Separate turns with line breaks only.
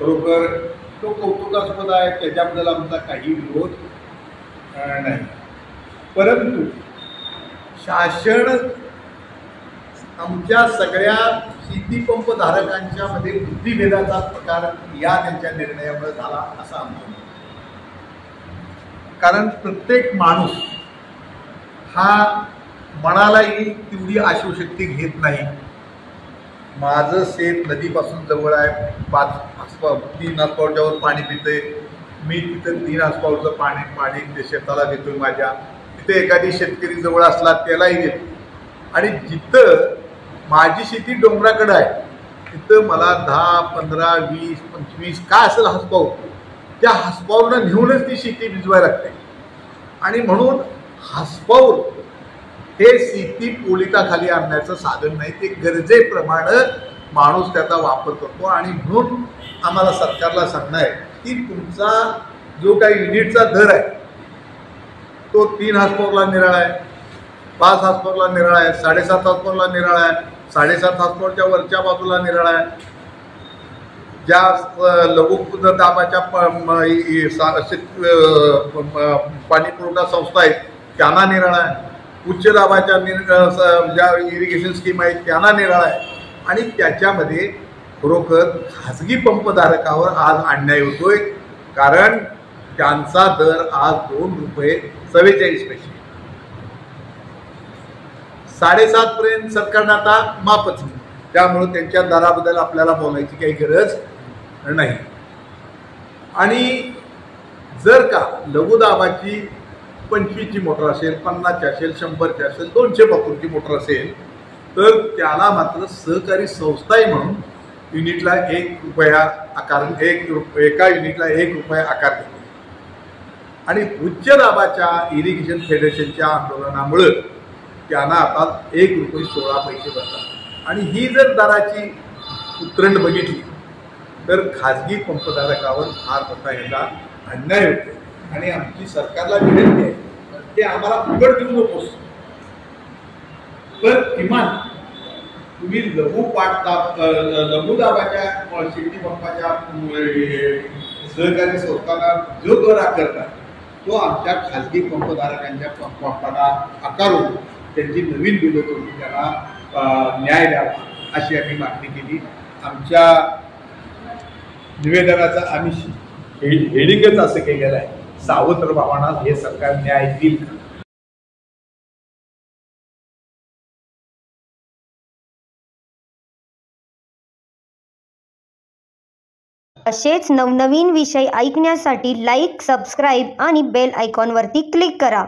खरोखर तो कौतुकास्पद आहे, त्याच्याबद्दल आमचा काही विरोध नाही. परंतु शासन आमच्या सगळ्या शेतीपंप धारकांच्या मध्ये बुद्धिभेदाचा प्रकार या त्यांच्या निर्णयामुळे झाला असं आमचं मत. कारण प्रत्येक माणूस हा मनालाही तेवढी आशुशक्ती घेत नाही. माझं शेत नदीपासून जवळ आहे, 3 हातपावच्यावर पाणी पिते मी, तिथं 3 हातपावचं पाणी ते शेताला देतोय माझ्या. तिथे एखादी शेतकरी जवळ असला त्यालाही देतो. आणि जिथं माझी शेती डोंगराकडे आहे तिथं मला 10, 15, 20, 25 काय असेल हातपाव, त्या हातपावनं नेऊनच ती शेती भिजवायला लागते. आणि म्हणून हातपाव हे शेती पोलिताखाली आणण्याचं साधन नाही, ते गरजेप्रमाणे माणूस त्याचा वापर करतो. आणि म्हणून आम्हाला सरकारला सांगणं आहे की तुमचा जो काही युनिटचा दर आहे तो 3 हातपावला निराळा आहे, 5 हातपावला निराळा आहे, 7.5 हातपावला निराळा आहे, 7.5 हातपावच्या वरच्या बाजूला निराळा आहे. ज्या लघु दाबाच्या पाणी पुरवठा संस्था आहेत त्यांना निराळा आहे, उच्च दाबाच्या ज्या इरिगेशन स्कीम आहेत त्यांना निराळा आहे. आणि त्याच्यामध्ये खरोखर खाजगी पंपधारकावर आज अन्याय होतोय, कारण त्यांचा दर आज ₹2.44 7.5 पर्यंत सरकारनं आता माफच. त्यामुळे त्यांच्या दराबद्दल आपल्याला बोलायची काही गरज नाही. आणि जर का लघुदाबाची 25ची मोटर असेल, 50ची असेल, 100ची असेल, 200 पातूरची मोटर असेल तर त्याला मात्र सहकारी संस्थाही म्हणून युनिटला ₹1 आकार, एका युनिटला ₹1 आकार देतो. आणि उच्च दाबाच्या इरिगेशन फेडरेशनच्या आंदोलनामुळे त्यांना आता ₹1.16 बसतात. आणि ही जर दराची उतरंड बघितली तर खाजगी पंपधारकावर फार मोठा याचा अन्याय होतो. आणि आमची सरकारला विनंती आहे की आम्हाला फुकट देऊ नकोस, पण किमान तुम्ही लघुदाबाच्या शेती पंपाच्या सहकारी संस्थांना जो दर आकारता तो आमच्या खाजगी पंपधारकांच्या पंपाला आकारून त्यांची नवीन बिलं करून त्यांना न्याय द्यावा अशी आम्ही मागणी केली. आमच्या निवेदनाचं आम्ही हेडिंगच असं केलेलं आहे, सावत्र भावाना हे सरकार न्याय देईल.
असेच नवनवीन विषय ऐकण्यासाठी लाईक, सबस्क्राईब आणि बेल आयकॉनवरती क्लिक करा.